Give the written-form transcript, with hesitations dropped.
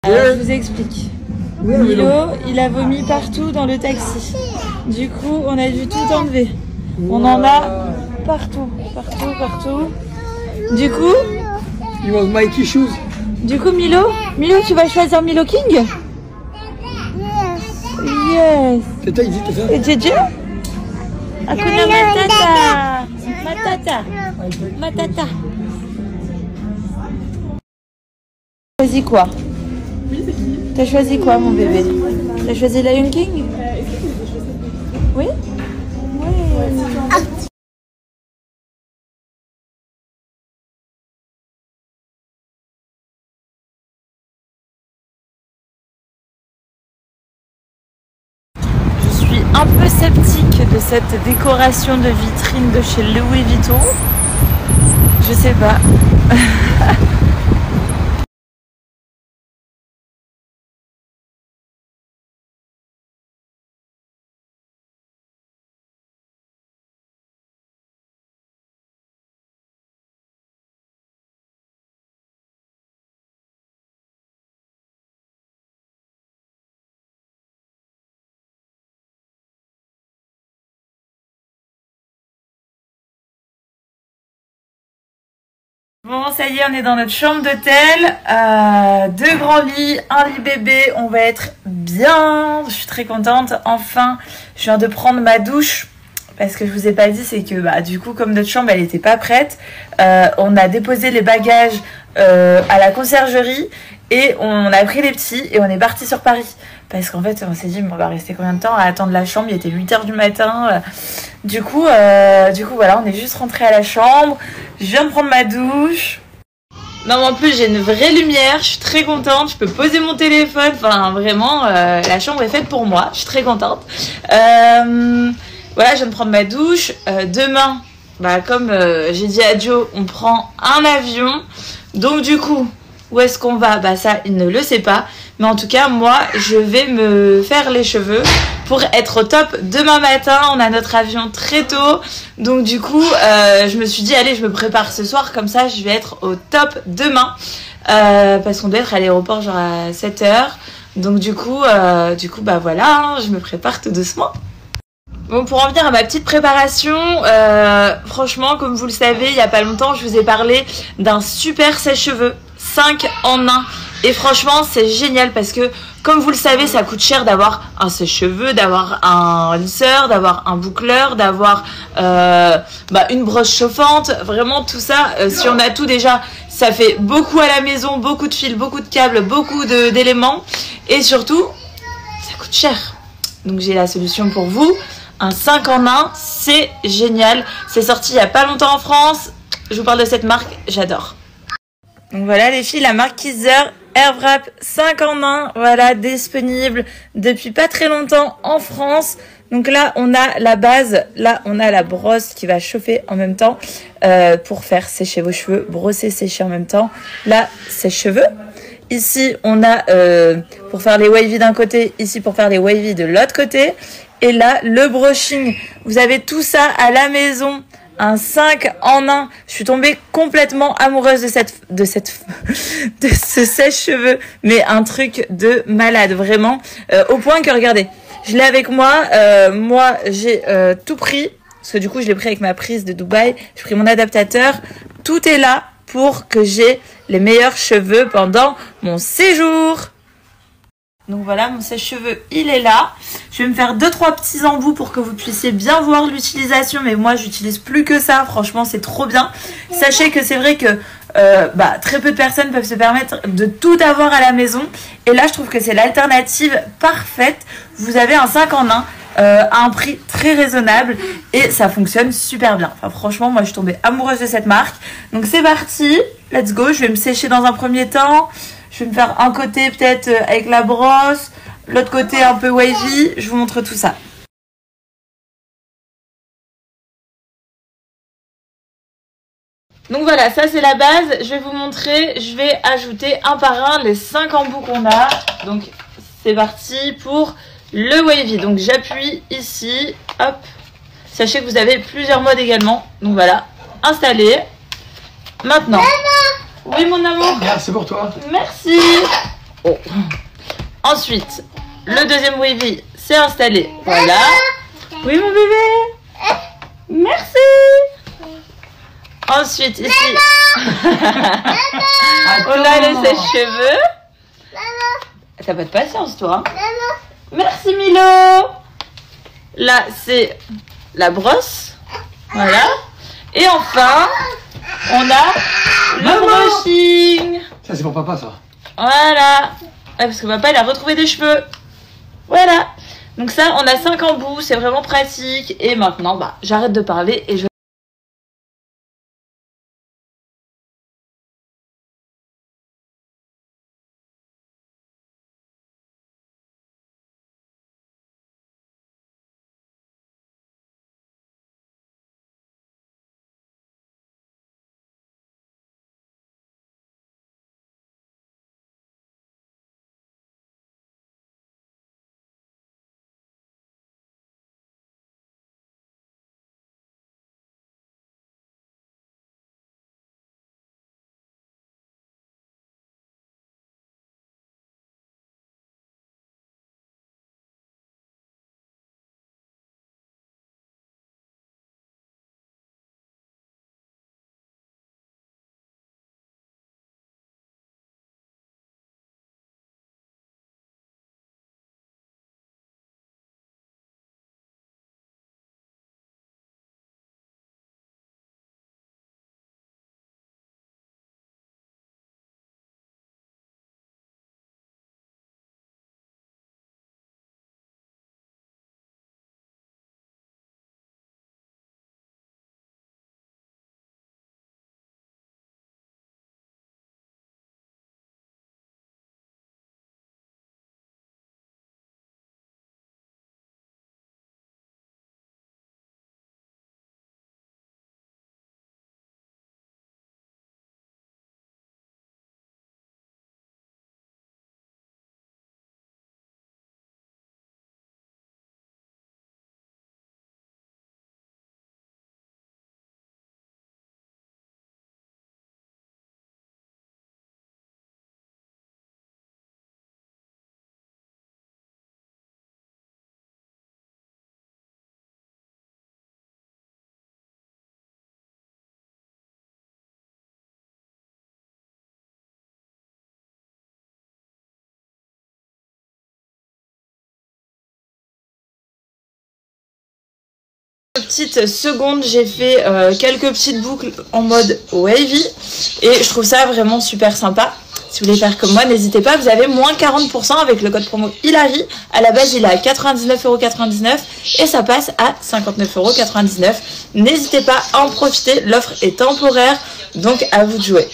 Alors, je vous explique. Milo, il a vomi partout dans le taxi. Du coup, on a dû tout enlever. On en a partout. Du coup, Milo, tu vas choisir Milo King? Yes. Et Jeje? Hakuna Matata. T'as choisi quoi? T'as choisi quoi, mon bébé? T'as choisi Lion King? Oui? Je suis un peu sceptique de cette décoration de vitrine de chez Louis Vuitton. Je sais pas. Bon, ça y est, on est dans notre chambre d'hôtel. 2 grands lits, un lit bébé. On va être bien. Je suis très contente. Enfin, je viens de prendre ma douche. Parce que je vous ai pas dit, c'est que du coup, comme notre chambre, elle était pas prête, on a déposé les bagages à la conciergerie. Et on a pris les petits et on est parti sur Paris. Parce qu'en fait, on s'est dit, on va rester combien de temps à attendre la chambre? Il était 8 h du matin. Du coup, voilà, on est juste rentré à la chambre. Je viens de prendre ma douche. Non, mais en plus, j'ai une vraie lumière. Je suis très contente. Je peux poser mon téléphone. Enfin, vraiment, la chambre est faite pour moi. Je suis très contente. Voilà, je viens de prendre ma douche. Demain, comme j'ai dit à Joe, on prend un avion. Donc, du coup... Où est-ce qu'on va? Ça, il ne le sait pas. Mais en tout cas, moi, je vais me faire les cheveux pour être au top demain matin. On a notre avion très tôt. Donc du coup, je me suis dit, allez, je me prépare ce soir. Comme ça, je vais être au top demain. Parce qu'on doit être à l'aéroport genre à 7 h. Donc du coup, voilà, je me prépare tout doucement. Bon, pour en venir à ma petite préparation, franchement, comme vous le savez, il n'y a pas longtemps, je vous ai parlé d'un super sèche-cheveux. 5 en 1 et franchement c'est génial parce que comme vous le savez ça coûte cher d'avoir un sèche-cheveux, d'avoir un lisseur, d'avoir un boucleur, d'avoir une brosse chauffante, vraiment tout ça, si on a tout déjà ça fait beaucoup à la maison, beaucoup de fils, beaucoup de câbles, beaucoup d'éléments et surtout ça coûte cher. Donc j'ai la solution pour vous, un 5 en 1, c'est génial, c'est sorti il n'y a pas longtemps en France, je vous parle de cette marque, j'adore. Donc voilà les filles, la marque Kizer Airwrap 5 en 1, voilà, disponible depuis pas très longtemps en France. Donc là, on a la base, là, on a la brosse qui va chauffer en même temps pour faire sécher vos cheveux, brosser, sécher en même temps. Là, sèche-cheveux. Ici, on a pour faire les wavy d'un côté, ici pour faire les wavy de l'autre côté. Et là, le brushing, vous avez tout ça à la maison. Un 5 en 1. Je suis tombée complètement amoureuse de ce sèche-cheveux. Mais un truc de malade, vraiment. Au point que, regardez, je l'ai avec moi. Moi, j'ai tout pris. Parce que du coup, je l'ai pris avec ma prise de Dubaï. J'ai pris mon adaptateur. Tout est là pour que j'ai les meilleurs cheveux pendant mon séjour. Donc voilà, mon sèche-cheveux, il est là. Je vais me faire 2-3 petits embouts pour que vous puissiez bien voir l'utilisation. Mais moi, j'utilise plus que ça. Franchement, c'est trop bien. Sachez que c'est vrai que très peu de personnes peuvent se permettre de tout avoir à la maison. Et là, je trouve que c'est l'alternative parfaite. Vous avez un 5 en 1 à un prix très raisonnable. Et ça fonctionne super bien. Enfin, franchement, moi, je suis tombée amoureuse de cette marque. Donc, c'est parti. Let's go. Je vais me sécher dans un premier temps. Je vais me faire un côté peut-être avec la brosse, l'autre côté un peu wavy. Je vous montre tout ça. Donc voilà, ça c'est la base. Je vais vous montrer. Je vais ajouter un par un les 5 embouts qu'on a. Donc c'est parti pour le wavy. Donc j'appuie ici. Hop. Sachez que vous avez plusieurs modes également. Donc voilà, installé. Maintenant. Oui, mon amour. C'est pour toi. Merci. Oh. Ensuite, le deuxième wavy s'est installé. Voilà. Oui, mon bébé. Merci. Ensuite, ici, on a le sèche-cheveux. T'as pas de patience, toi. Merci, Milo. Là, c'est la brosse. Voilà. Et enfin, on a le brushing. Ça, c'est pour papa, ça. Voilà. Ouais, parce que papa, il a retrouvé des cheveux. Voilà. Donc ça, on a 5 embouts. C'est vraiment pratique. Et maintenant, bah, j'arrête de parler et je... Petite seconde, j'ai fait quelques petites boucles en mode wavy et je trouve ça vraiment super sympa. Si vous voulez faire comme moi, n'hésitez pas, vous avez moins 40% avec le code promo Hilary. À la base, il est à 99,99€ et ça passe à 59,99€. N'hésitez pas à en profiter, l'offre est temporaire, donc à vous de jouer.